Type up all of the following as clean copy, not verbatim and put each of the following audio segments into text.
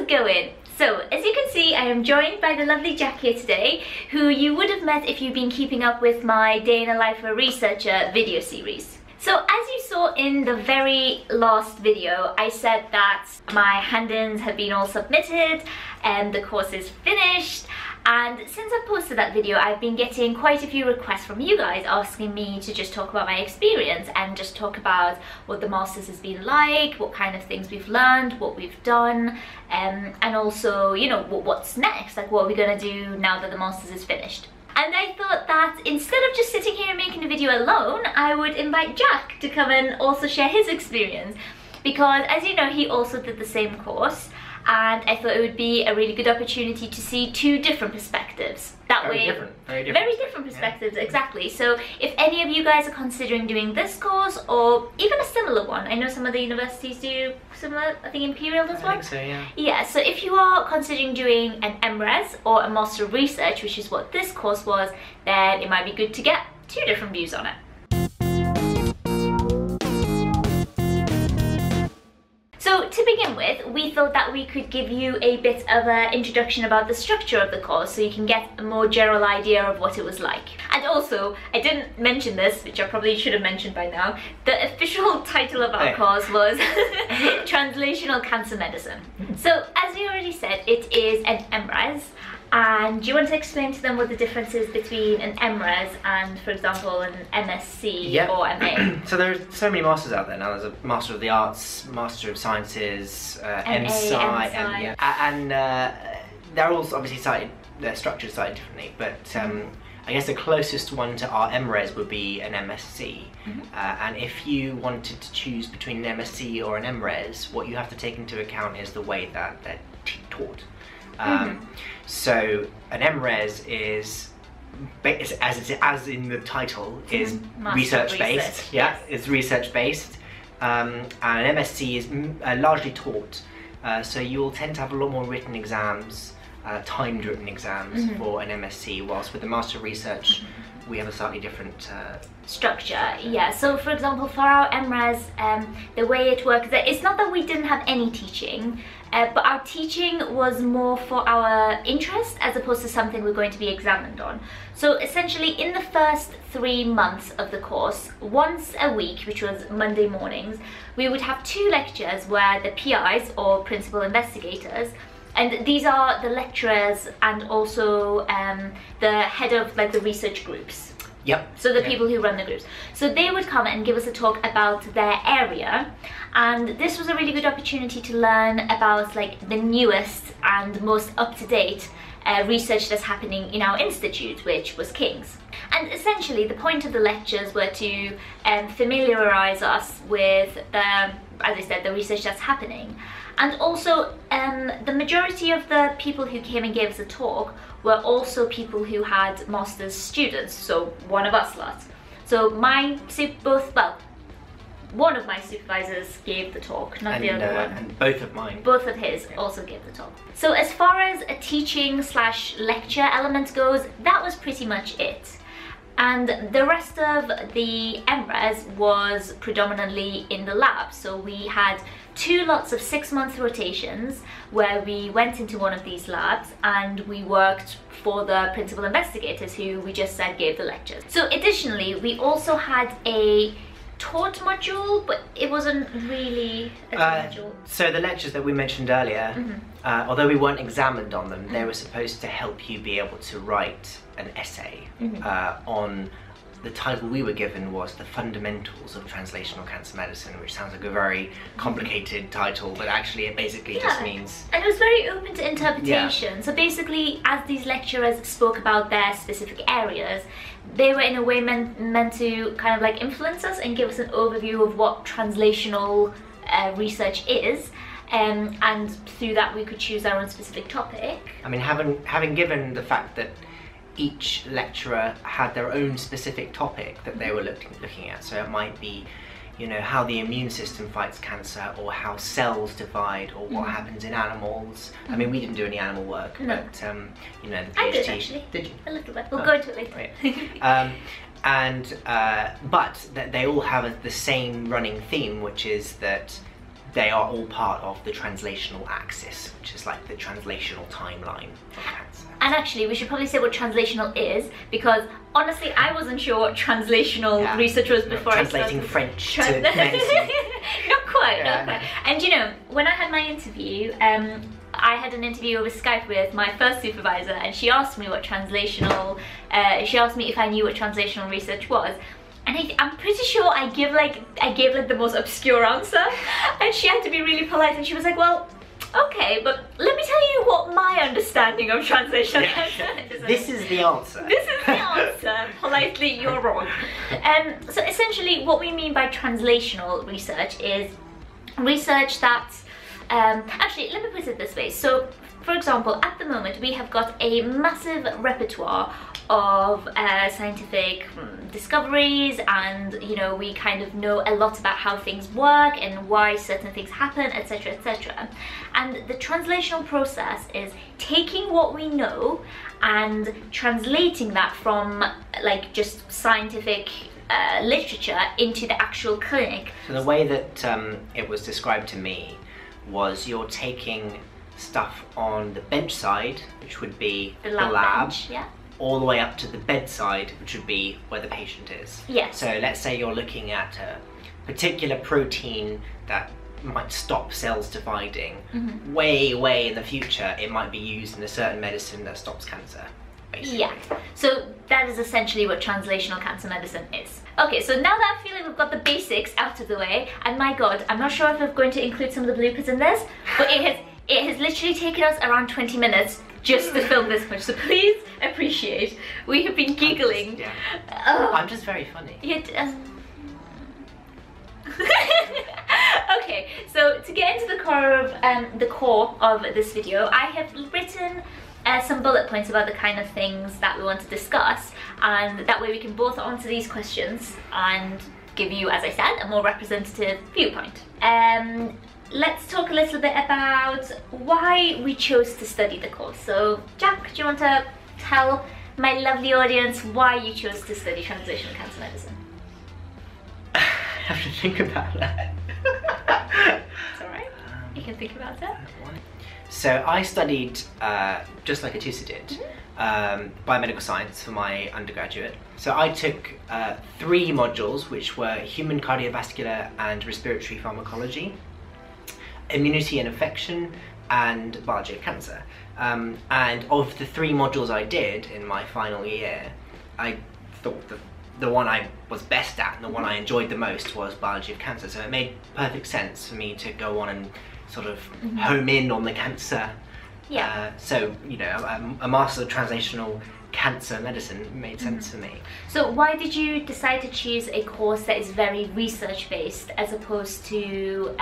going? So, as you can see, I am joined by the lovely Jack here today, who you would have met if you've been keeping up with my Day in a Life of a Researcher video series. So, as you saw in the very last video, I said that my hand-ins have been all submitted and the course is finished. And since I've posted that video, I've been getting quite a few requests from you guys asking me to just talk about my experience and just talk about what the Masters has been like, what kind of things we've learned, what we've done, and also, you know, what's next, like what are we gonna do now that the Masters is finished. And I thought that instead of just sitting here and making a video alone, I would invite Jack to come and also share his experience. Because as you know, he also did the same course. And I thought it would be a really good opportunity to see two different perspectives. Very different perspectives, yeah. Exactly. So if any of you guys are considering doing this course or even a similar one, I know some of the universities do similar, I think Imperial does one. I think so, yeah. Yeah, so if you are considering doing an MRes or a Master of Research, which is what this course was, then it might be good to get two different views on it. So to begin with, we thought that we could give you a bit of an introduction about the structure of the course so you can get a more general idea of what it was like. And also, I didn't mention this, which I probably should have mentioned by now, the official title of our course was Translational Cancer Medicine. So as we already said, it is an MRes. And do you want to explain to them what the difference is between an MRes and, for example, an MSc or MA? So there are so many masters out there now. There's a Master of the Arts, Master of Sciences, MSci, and they're all obviously cited, their structures cited differently. But I guess the closest one to our MRes would be an MSc. And if you wanted to choose between an MSc or an MRes, what you have to take into account is the way that they're taught. So an MRes is, as in the title, is research-based. Yeah, it's research-based, and an MSc is largely taught. So you will tend to have a lot more written exams, timed written exams for an MSc, whilst with the Master of Research we have a slightly different structure. Yeah, so for example, for our MRes, the way it works, it's not that we didn't have any teaching, but our teaching was more for our interest as opposed to something we're going to be examined on. So essentially, in the first 3 months of the course, once a week, which was Monday mornings, we would have 2 lectures where the PIs, or principal investigators, and these are the lecturers and also the head of like the research groups. Yep. So the people who run the groups. So they would come and give us a talk about their area, and this was a really good opportunity to learn about like the newest and most up-to-date research that's happening in our institute, which was King's. And essentially the point of the lectures were to familiarise us with the, as I said, the research that's happening. And also, the majority of the people who came and gave us a talk were also people who had master's students, so one of us lots. So one of my supervisors gave the talk, not the other one. And both of mine. Both of his also gave the talk. So as far as a teaching / lecture element goes, that was pretty much it. And the rest of the MRes was predominantly in the lab. So we had 2 lots of 6-month rotations where we went into one of these labs and we worked for the principal investigators who we just said gave the lectures. So additionally, we also had a Tort Module, but it wasn't really a module. So the lectures that we mentioned earlier, although we weren't examined on them, they were supposed to help you be able to write an essay on, the title we were given was The Fundamentals of Translational Cancer Medicine, which sounds like a very complicated title, but actually it basically just means... And it was very open to interpretation. So basically, as these lecturers spoke about their specific areas, they were in a way meant to kind of like influence us and give us an overview of what translational research is. And through that we could choose our own specific topic. I mean, having given the fact that each lecturer had their own specific topic that they were looking at, so it might be, you know, how the immune system fights cancer, or how cells divide, or what happens in animals. I mean, we didn't do any animal work, but you know, the PhD. I did actually. Did you? A little bit. We'll go into it later. Right. But they all have the same running theme, which is that they are all part of the translational axis, which is like the translational timeline of cancer. And actually, we should probably say what translational is, because honestly, I wasn't sure what translational research was before Translating I started. French to medicine. Not quite, not quite. And you know, when I had my interview, I had an interview over Skype with my first supervisor, and she asked me what translational, she asked me if I knew what translational research was. And I'm pretty sure I gave like the most obscure answer, and she had to be really polite, and she was like, well, okay, but let me tell you what my understanding of translational cancer is. This is the answer. This is the answer. Politely, you're wrong. So essentially, what we mean by translational research is research that, actually, let me put it this way. So, for example, at the moment, we have got a massive repertoire of scientific discoveries, and you know, we kind of know a lot about how things work and why certain things happen, etc, etc. And the translational process is taking what we know and translating that from like just scientific literature into the actual clinic. So the way that it was described to me was you're taking stuff on the bench side, which would be the lab bench, yeah, all the way up to the bedside, which would be where the patient is. Yes. So let's say you're looking at a particular protein that might stop cells dividing. Way in the future, it might be used in a certain medicine that stops cancer, basically. Yeah, so that is essentially what translational cancer medicine is. Okay, so now that I feel like we've got the basics out of the way, and my god, I'm not sure if I'm going to include some of the bloopers in this, but it has literally taken us around 20 minutes just to film this much, so please appreciate. We have been giggling. I'm just very funny. Okay, so to get into the core of this video, I have written some bullet points about the kind of things that we want to discuss, and that way we can both answer these questions and give you, as I said, a more representative viewpoint. Let's talk a little bit about why we chose to study the course. So, Jack, do you want to tell my lovely audience why you chose to study translational cancer medicine? I have to think about that. It's alright, you can think about it. So I studied, just like Atousa did, biomedical science for my undergraduate. So I took 3 modules, which were human cardiovascular and respiratory pharmacology, immunity and infection, and biology of cancer. And of the 3 modules I did in my final year, I thought that the one I was best at and the one I enjoyed the most was biology of cancer. So it made perfect sense for me to go on and sort of home in on the cancer. Yeah. So, you know, a Master of Translational Cancer Medicine made sense for me. So why did you decide to choose a course that is very research based as opposed to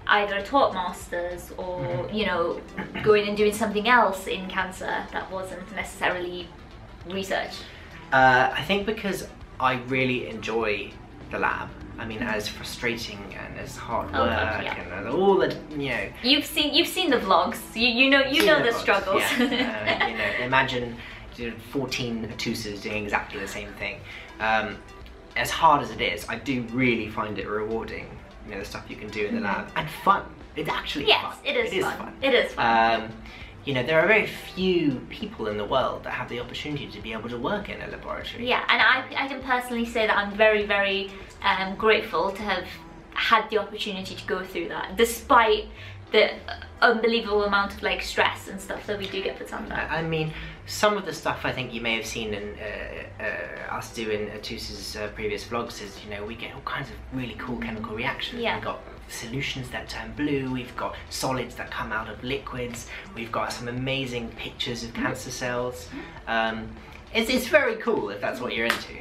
either a Tort Masters or, you know, going and doing something else in cancer that wasn't necessarily research? I think because I really enjoy the lab. I mean, as frustrating and as hard work and all the, you know. You've seen the vlogs. You know the struggles. Yeah. You know, imagine 14 Atousas doing exactly the same thing. As hard as it is, I do really find it rewarding. You know, the stuff you can do in the lab, and fun. It's actually fun. Yes, it is fun. It is fun. You know, there are very few people in the world that have the opportunity to be able to work in a laboratory. Yeah, and I can personally say that I'm very, very grateful to have had the opportunity to go through that, despite the unbelievable amount of like stress and stuff that we do get put under. I mean, some of the stuff I think you may have seen in us do in Atousa's previous vlogs is, you know, we get all kinds of really cool chemical reactions. Yeah. We've got solutions that turn blue, we've got solids that come out of liquids, we've got some amazing pictures of cancer cells. It's very cool if that's what you're into.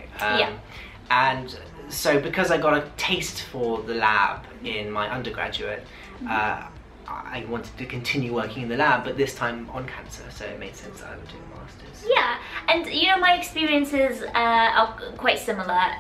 And so because I got a taste for the lab in my undergraduate, I wanted to continue working in the lab, but this time on cancer, so it made sense that I would do a master's. Yeah, and you know, my experiences are quite similar.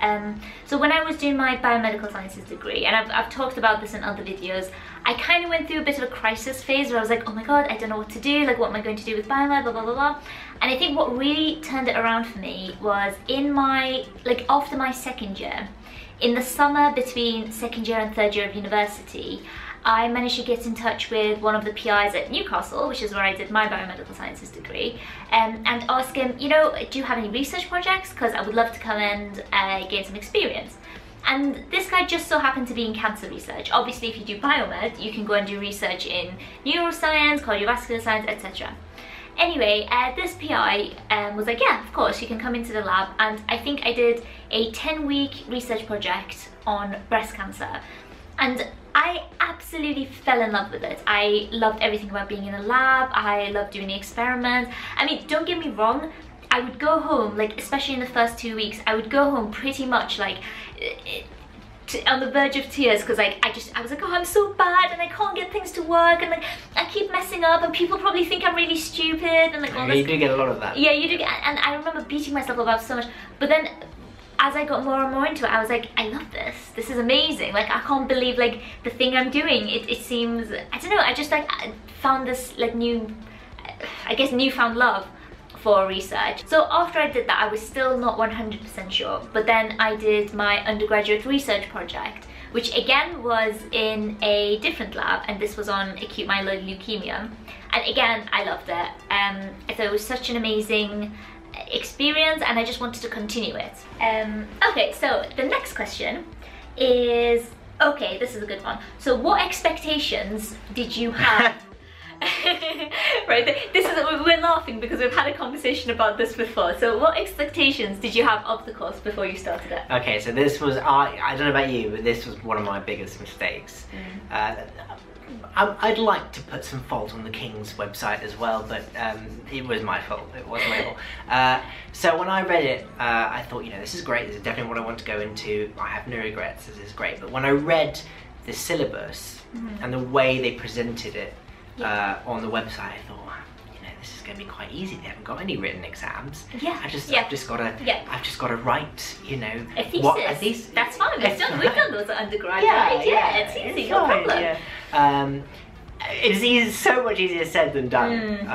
So when I was doing my biomedical sciences degree, and I've talked about this in other videos, I kind of went through a bit of a crisis phase where I was like, oh my god, I don't know what to do, like what am I going to do with biomed, blah blah blah blah. And I think what really turned it around for me was in my, like after my second year, in the summer between second year and third year of university, I managed to get in touch with one of the PIs at Newcastle, which is where I did my biomedical sciences degree, and ask him, you know, do you have any research projects? Because I would love to come and gain some experience. And this guy just so happened to be in cancer research. Obviously, if you do biomed, you can go and do research in neuroscience, cardiovascular science, etc. Anyway, this PI was like, yeah, of course, you can come into the lab. And I think I did a 10-week research project on breast cancer. And I absolutely fell in love with it. I loved everything about being in a lab. I loved doing the experiments. I mean, don't get me wrong, I would go home, like, especially in the first 2 weeks, I would go home pretty much like on the verge of tears, because like I was like, oh, I'm so bad and I can't get things to work, and like I keep messing up and people probably think I'm really stupid, and like all this. You do get a lot of that. Yeah, you do get, and I remember beating myself up so much. But then as I got more and more into it, I was like, I love this. This is amazing. Like, I can't believe like the thing I'm doing. It seems, I don't know, I just like I found this like newfound love for research. So after I did that, I was still not 100% sure, but then I did my undergraduate research project, which again was in a different lab, and this was on acute myeloid leukemia, and again I loved it. I thought it was such an amazing experience, and I just wanted to continue it. Okay, so the next question is, okay, this is a good one. So what expectations did you have? Right, this is, we're laughing because we've had a conversation about this before. So what expectations did you have of the course before you started it? Okay, so this was, I don't know about you, but this was one of my biggest mistakes. I'd like to put some fault on the King's website as well, but it was my fault. It was my fault. So when I read it, I thought, you know, this is great. This is definitely what I want to go into. I have no regrets. This is great. But when I read the syllabus and the way they presented it on the website, I thought, you know, this is going to be quite easy. They haven't got any written exams. Yeah. I've just got to write, you know, a thesis. That's fine. We've done those at undergrad, right? Yeah, it's easy. No problem. Yeah. It's easy, so much easier said than done.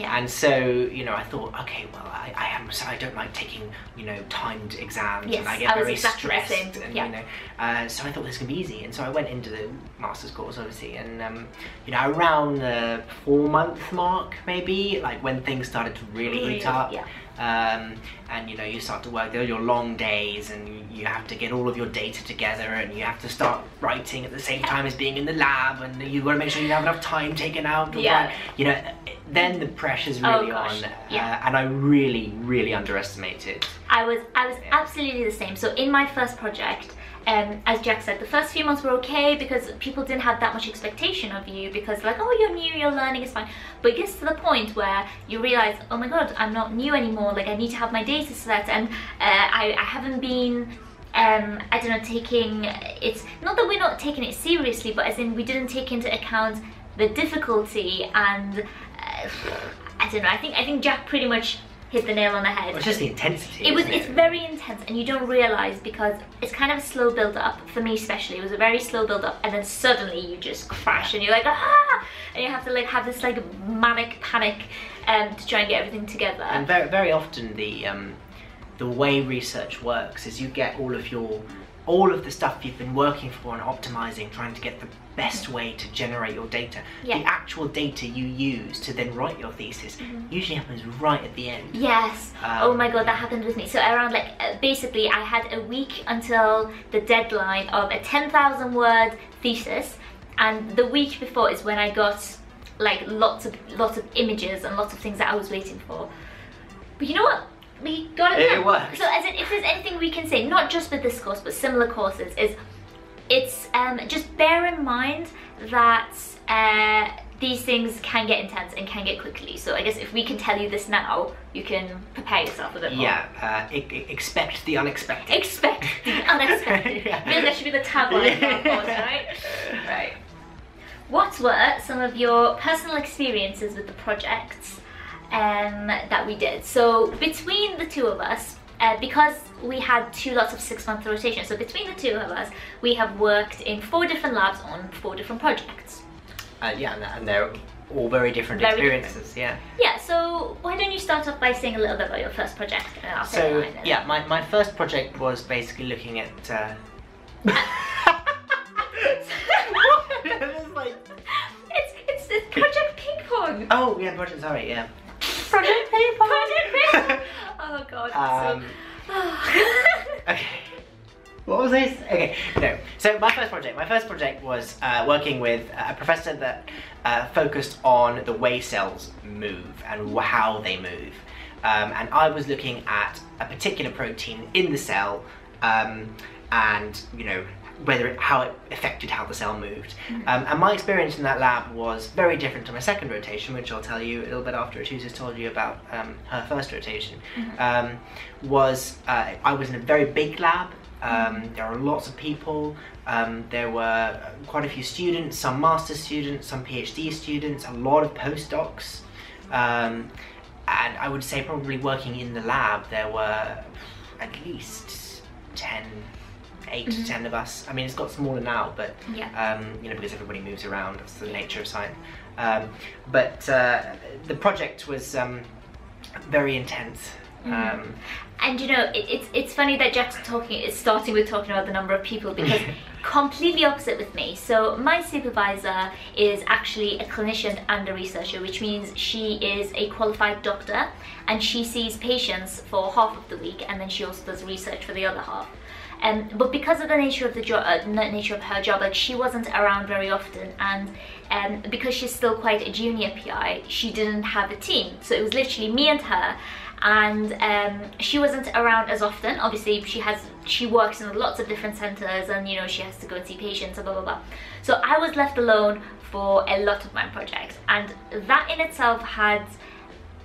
And so, you know, I thought, okay, well, I don't like taking, you know, timed exams, and I get very stressed, and you know, so I thought this was gonna be easy, and so I went into the master's course, obviously, and you know, around the 4-month mark, maybe, like when things started to really heat up. And you know, you start to work, there are your long days, and you have to get all of your data together, and you have to start writing at the same time as being in the lab, and you've got to make sure you have enough time taken out. You know, then the pressure's really on, and I really underestimated. I was absolutely the same. So in my first project, as Jack said, the first few months were okay because people didn't have that much expectation of you, because like, oh, you're new, you're learning, it's fine. But it gets to the point where you realize, oh my god, I'm not new anymore, like I need to have my data set, and I haven't been I don't know, taking it's not that we're not taking it seriously, but as in we didn't take into account the difficulty, and I don't know, I think Jack pretty much hit the nail on the head. Well, it's just the intensity. It's very intense, and you don't realise, because it's kind of a slow build up, for me especially. It was a very slow build up, and then suddenly you just crash and you're like, ah, and you have to like have this like manic panic to try and get everything together. And very often the way research works is you get all of the stuff you've been working for and optimizing, trying to get the best way to generate your data. The actual data you use to then write your thesis usually happens right at the end. Yes. Oh my god, that happened with me. So around like basically I had a week until the deadline of a 10,000 word thesis, and the week before is when I got like lots of images and lots of things that I was waiting for. But you know what? We got it done. It works. So as in, if there's anything we can say, not just with this course but similar courses, is it's just bear in mind that these things can get intense and can get quickly. So I guess if we can tell you this now, you can prepare yourself a bit more. Yeah, expect the unexpected. Expect the unexpected. Maybe that should be the tagline of our course, right? Right. What were some of your personal experiences with the projects that we did? So between the two of us, because we had 2 lots of 6-month rotation, so between the two of us, we have worked in 4 different labs on 4 different projects. And they're all very different experiences. Yeah, so why don't you start off by saying a little bit about your first project, and I'll say mine. Yeah, my first project was basically looking at Pong. Oh yeah, project. Sorry, yeah. Project Ping Pong. Project Ping Pong. Oh god. Okay. What was this? Okay, no. So my first project was working with a professor that focused on the way cells move and how they move. And I was looking at a particular protein in the cell and, you know, how it affected how the cell moved. And my experience in that lab was very different to my second rotation, which I'll tell you a little bit after Atousa's told you about her first rotation. I was in a very big lab. There were lots of people. There were quite a few students, some master's students, some PhD students, a lot of postdocs. And I would say probably working in the lab there were at least 8 to 10 of us. I mean, it's got smaller now, but you know, because everybody moves around, that's the nature of science. But the project was very intense. And you know, it's funny that Jack's starting with talking about the number of people, because completely opposite with me. So my supervisor is actually a clinician and a researcher, which means she is a qualified doctor and she sees patients for half of the week, and then she also does research for the other half. But because of the nature of the job, nature of her job, like she wasn't around very often, and because she's still quite a junior PI, she didn't have a team. So it was literally me and her, and she wasn't around as often. Obviously, she works in lots of different centers, and you know, she has to go and see patients and blah blah blah. So I was left alone for a lot of my projects, and that in itself had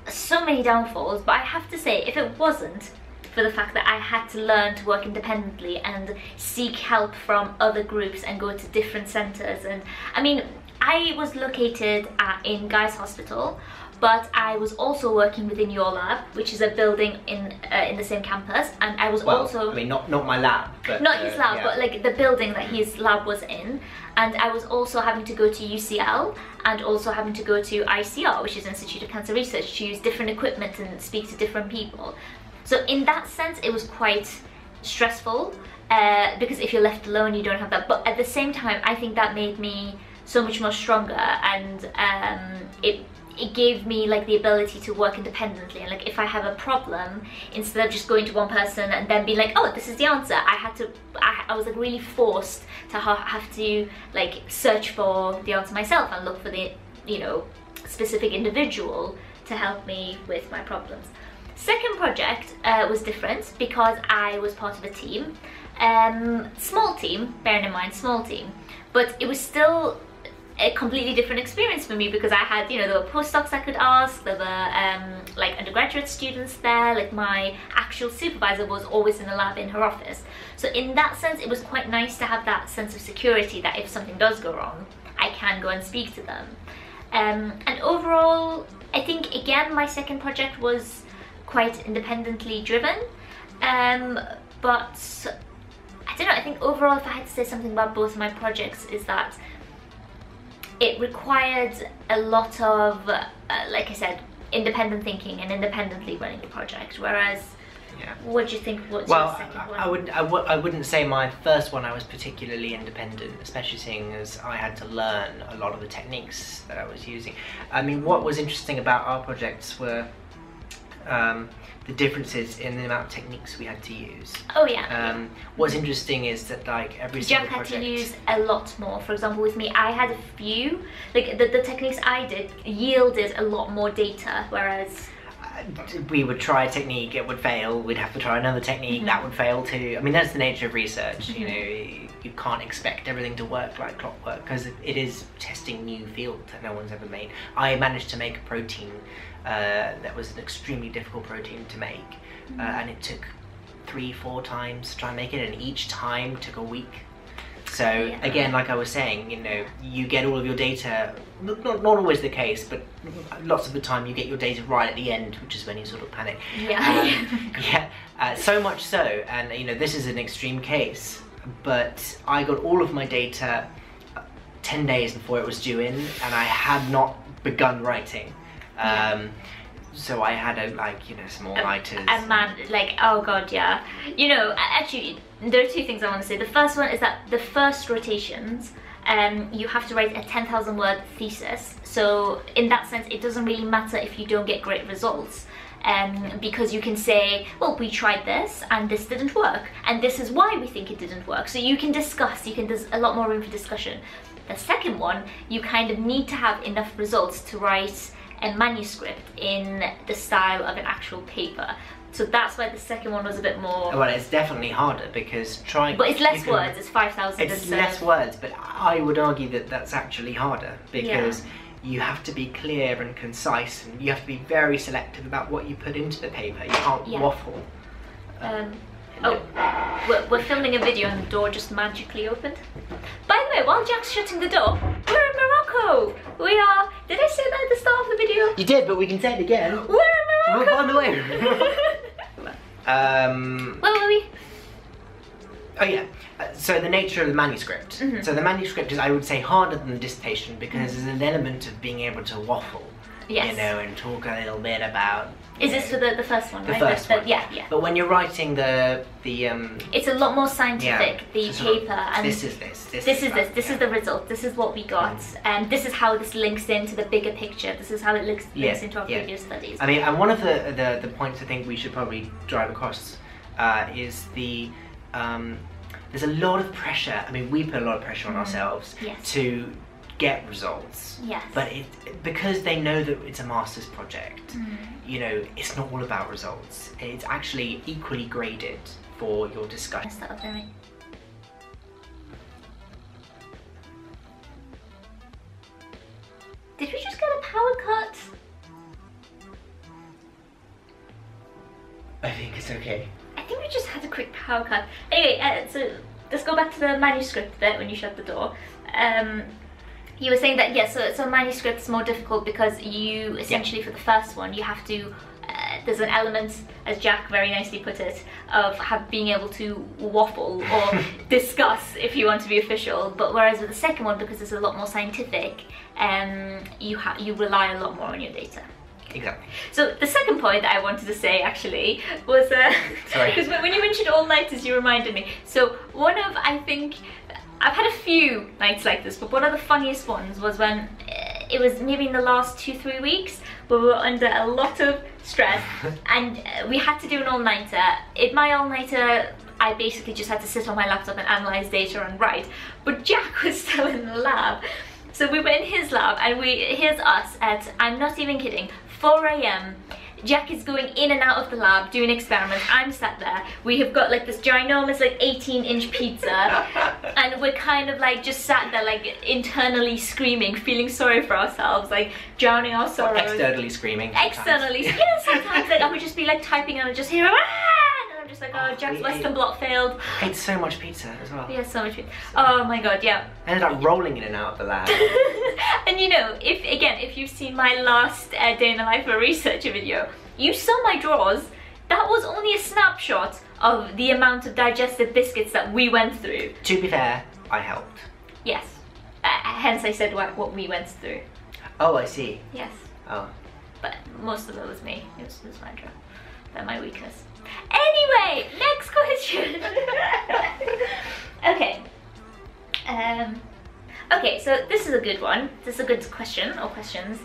so many downfalls. But I have to say, if it wasn't for the fact that I had to learn to work independently and seek help from other groups and go to different centers, and I mean, I was located in Guy's Hospital, but I was also working within your lab, which is a building in the same campus, and I was also... I mean, not my lab, but... Not his lab, but like the building that his lab was in, and I was also having to go to UCL, and also having to go to ICR, which is Institute of Cancer Research, to use different equipment and speak to different people. So in that sense, it was quite stressful, because if you're left alone, you don't have that. But at the same time, I think that made me so much more stronger, and it gave me like the ability to work independently. And like if I have a problem, instead of just going to one person and then be like, oh, this is the answer, I was like really forced to have to like search for the answer myself and look for the, you know, specific individual to help me with my problems. Second project was different because I was part of a team, small team, bearing in mind small team, but it was still a completely different experience for me, because I had, you know, there were postdocs I could ask, there were like undergraduate students there, like my actual supervisor was always in the lab in her office. So in that sense, it was quite nice to have that sense of security that if something does go wrong, I can go and speak to them. And overall, I think again my second project was quite independently driven, but I don't know, I think overall, if I had to say something about both of my projects, is that it required a lot of, like I said, independent thinking and independently running the project, whereas what do you think? What's your second one? I wouldn't say my first one I was particularly independent, especially seeing as I had to learn a lot of the techniques that I was using. I mean, what was interesting about our projects were the differences in the amount of techniques we had to use. Oh yeah. What's interesting is that like every single project... Jack had to use a lot more. For example, with me, I had a few, like the techniques I did yielded a lot more data, whereas... we would try a technique, it would fail, we'd have to try another technique, that would fail too. I mean, that's the nature of research, you know, you can't expect everything to work like clockwork, because it is testing new field that no one's ever made. I managed to make a protein that was an extremely difficult protein to make, and it took 3-4 times to try and make it, and each time took a week. So again, like I was saying, you know, you get all of your data, not always the case, but lots of the time you get your data right at the end, which is when you sort of panic. So much so, and you know, this is an extreme case, but I got all of my data 10 days before it was due in, and I had not begun writing. So I had some all-nighters. And man, like, oh god, yeah. You know, actually, there are two things I want to say. The first one is that the first rotations, you have to write a 10,000 word thesis. So in that sense, it doesn't really matter if you don't get great results. Because you can say, well, we tried this and this didn't work, and this is why we think it didn't work. So you can discuss, there's a lot more room for discussion. The second one, you kind of need to have enough results to write a manuscript in the style of an actual paper. So that's why the second one was a bit more... Well, it's definitely harder because But it's less words, it's 5,000 It's less words, but I would argue that that's actually harder because you have to be clear and concise, and you have to be very selective about what you put into the paper. You can't waffle. We're filming a video and the door just magically opened. By the way, while Jack's shutting the door, we're in Morocco! We are... Did I say that at the start of the video? You did, but we can say it again. We're in Morocco! We're on the way. Where were we? Oh yeah, so the nature of the manuscript. So the manuscript is, I would say, harder than the dissertation because there's an element of being able to waffle, you know, and talk a little bit about... Is this for the first one, right? The first one. Yeah. But when you're writing the it's a lot more scientific, the paper. And this is this. This is the result. This is what we got. And this is how this links into the bigger picture. This is how it links into our previous studies. I mean, and one of the points I think we should probably drive across is the... there's a lot of pressure. I mean, we put a lot of pressure on ourselves to get results. Yes. But because they know that it's a master's project, you know, it's not all about results. It's actually equally graded for your discussion. Did we just get a power cut? I think it's okay. I think we just had a quick power cut. Anyway, so let's go back to the manuscript bit when you shut the door. You were saying that, so manuscript's more difficult because you, essentially for the first one, you have to, there's an element, as Jack very nicely put it, of being able to waffle or discuss if you want to be official. But whereas with the second one, because it's a lot more scientific, you rely a lot more on your data. Exactly. So the second point that I wanted to say actually was, because when you mentioned all-nighters, you reminded me. So one of, I think, I've had a few nights like this, but one of the funniest ones was when it was maybe in the last 2-3 weeks where we were under a lot of stress and we had to do an all-nighter. In my all-nighter, I basically just had to sit on my laptop and analyze data and write, but Jack was still in the lab. So we were in his lab and here's us at, I'm not even kidding, 4 AM. Jack is going in and out of the lab doing experiments. I'm sat there. We have got like this ginormous like 18-inch pizza and we're kind of like just sat there like internally screaming, feeling sorry for ourselves, like drowning our sorrows. Externally screaming. Externally, yeah, sometimes like I would just be like typing and I'd just hear, and I'm just like, oh, Jack's Western blot failed. I ate so much pizza as well. Yeah, so much pizza. Oh my god, yeah. I ended up rolling in and out of the lab. And you know, if you've seen my last day in the life of a researcher video, you saw my drawers. That was only a snapshot of the amount of digestive biscuits that we went through. To be fair, I helped. Yes. Hence I said what we went through. Oh, I see. Yes. Oh. But most of it was me. It was my drawer. They're my weakness. Anyway, next question. Okay. Okay, so this is a good one. This is a good question or questions.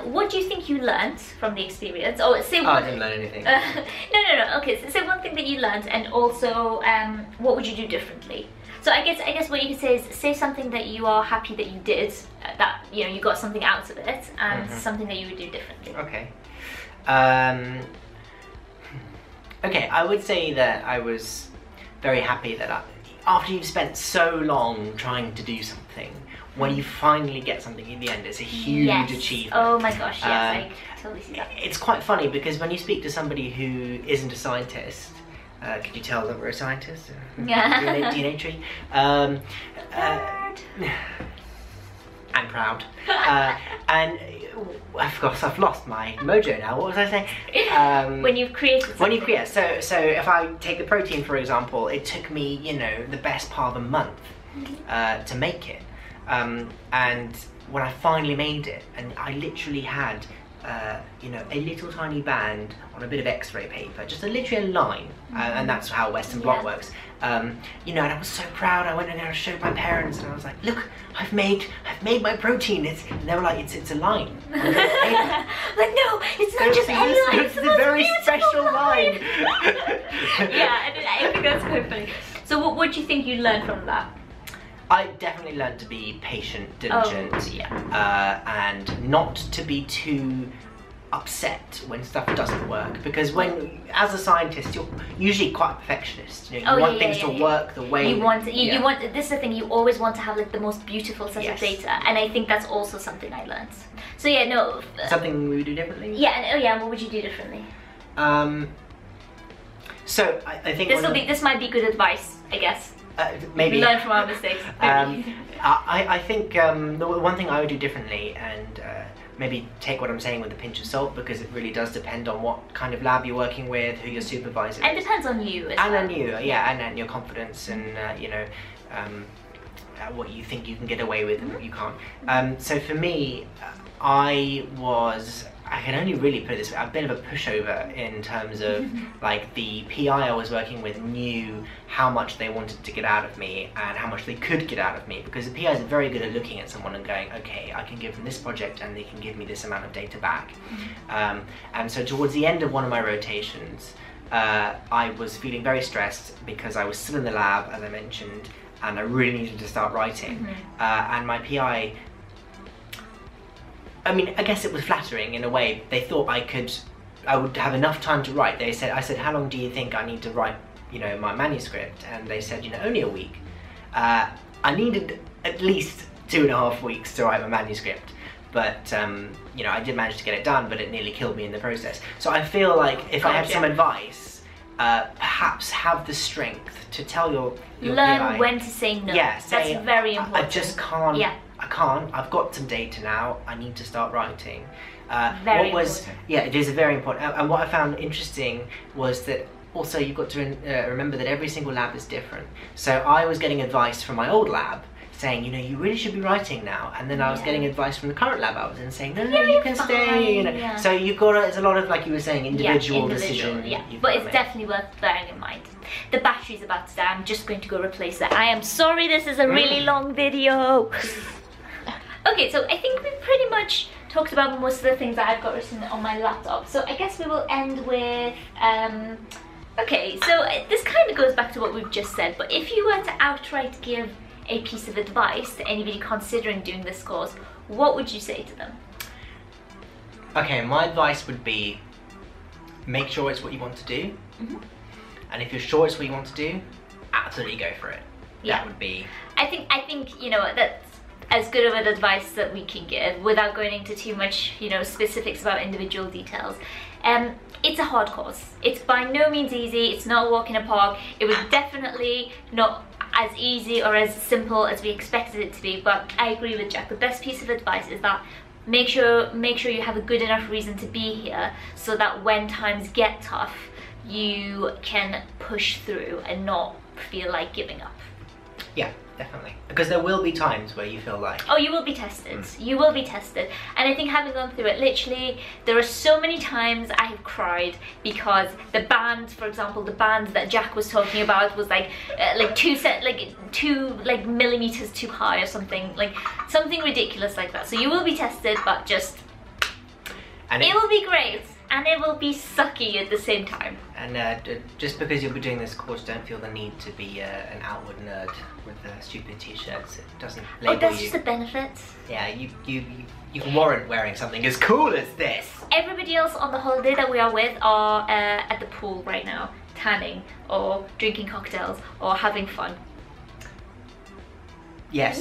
What do you think you learnt from the experience? Or say I didn't learn anything. No. Okay, so say one thing that you learnt, and also what would you do differently? So I guess what you could say is say something that you are happy that you did, that you know you got something out of it, and something that you would do differently. Okay. Okay, I would say that I was very happy that after you've spent so long trying to do something, when you finally get something in the end, it's a huge achievement. Oh my gosh, yes, I totally see that. It's quite funny because when you speak to somebody who isn't a scientist, could you tell that we're a scientist? DNA tree. And proud. And of course I've lost my mojo now. What was I saying? When you've created something. When you've created. So if I take the protein for example, it took me, you know, the best part of a month to make it. And when I finally made it, and I literally had you know, a little tiny band on a bit of X-ray paper, just literally a line, and that's how Western blot works. You know, and I was so proud. I went in there and showed my parents, and I was like, "Look, I've made my protein." And they were like, "It's a line." Like, no, it's not just any line. It's a very special line. Yeah, I think that's quite funny. So, what do you think you learned from that? I definitely learned to be patient, diligent, and not to be too upset when stuff doesn't work, because when, as a scientist, you're usually quite a perfectionist. You know, you want things to work the way you want. You want. This is the thing. You always want to have like the most beautiful set of data, and I think that's also something I learned. So yeah, no. Something we would do differently. Yeah. And, what would you do differently? So I think this might be good advice, I guess. Maybe we learn from our mistakes. I think the one thing I would do differently, and maybe take what I'm saying with a pinch of salt, because it really does depend on what kind of lab you're working with, who your supervisor is. And depends on you as well. And on you, and your confidence, and you know, what you think you can get away with and what you can't. So for me, I can only really put it this way, a bit of a pushover in terms of like the PI I was working with knew how much they wanted to get out of me and how much they could get out of me, because the PIs are very good at looking at someone and going, okay, I can give them this project and they can give me this amount of data back. And so towards the end of one of my rotations, I was feeling very stressed because I was still in the lab, as I mentioned, and I really needed to start writing. And my PI, I mean, I guess it was flattering in a way. They thought I would have enough time to write. I said, how long do you think I need to write, you know, my manuscript? And they said, you know, only a week. I needed at least 2.5 weeks to write my manuscript. But, you know, I did manage to get it done, but it nearly killed me in the process. So I feel like if I had some advice, perhaps have the strength to tell your Learn PI, when to say no. Yeah, that's very important. I just can't. Yeah. I can't. I've got some data now. I need to start writing. Very important. Yeah, it is very important. And what I found interesting was that also you've got to remember that every single lab is different. So I was getting advice from my old lab saying, you know, you really should be writing now. And then I was getting advice from the current lab I was in saying, no, you can stay. You know. So you've got there's a lot of, like you were saying, individual decision. Yeah, but it's definitely worth bearing in mind. The battery's about to die. I'm just going to go replace that. I am sorry, this is a really long video. Okay, so I think we've pretty much talked about most of the things that I've got written on my laptop. So I guess we will end with, okay, so this kind of goes back to what we've just said, but if you were to outright give a piece of advice to anybody considering doing this course, what would you say to them? Okay, my advice would be, make sure it's what you want to do. And if you're sure it's what you want to do, absolutely go for it. Yeah. That would be... I think, you know, that's as good of an advice that we can give without going into too much, you know, specifics about individual details. It's a hard course. It's by no means easy. It's not a walk in a park. It was definitely not as easy or as simple as we expected it to be, but I agree with Jack. The best piece of advice is that make sure you have a good enough reason to be here so that when times get tough, you can push through and not feel like giving up. Yeah, definitely. Because there will be times where you feel like... Oh, you will be tested. You will be tested. And I think having gone through it, literally, there are so many times I have cried because the band, for example, the band that Jack was talking about was like 2 millimeters too high or something, like something ridiculous like that. So you will be tested, but just... And it will be great. And it will be sucky at the same time. And just because you'll be doing this course, don't feel the need to be an outward nerd with stupid t-shirts. It doesn't label you. Oh, that's just a benefit. Yeah, you can warrant wearing something as cool as this. Everybody else on the holiday that we are with are at the pool right now, tanning or drinking cocktails or having fun. Yes.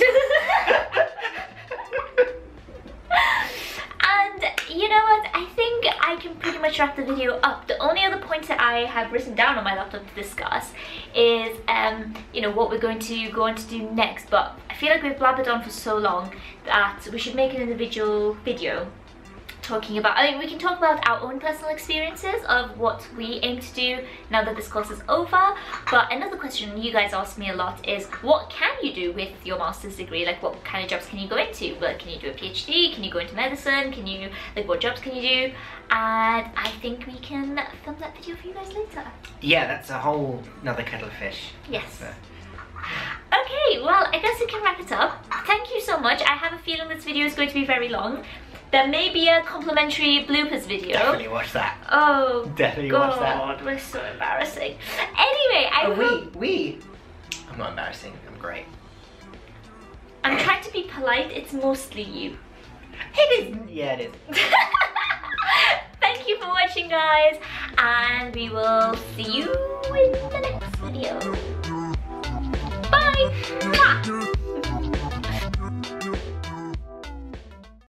And you know what, I think I can pretty much wrap the video up. The only other point that I have written down on my laptop to discuss is you know, what we're going to go on to do next, but I feel like we've blabbered on for so long that we should make an individual video talking about, I mean, we can talk about our own personal experiences of what we aim to do now that this course is over. But another question you guys ask me a lot is, what can you do with your master's degree? Like, what kind of jobs can you go into? Like, can you do a PhD? Can you go into medicine? Can you, like, what jobs can you do? And I think we can film that video for you guys later. Yeah, that's a whole another kettle of fish. Yes. Okay, well, I guess we can wrap it up. Thank you so much. I have a feeling this video is going to be very long. There may be a complimentary bloopers video. Definitely watch that. Oh, definitely God, watch that. We're so embarrassing. Anyway, I'm not embarrassing. I'm great. I'm trying to be polite. It's mostly you. It is. Yeah, it is. Thank you for watching, guys, and we will see you in the next video. Bye. Mwah.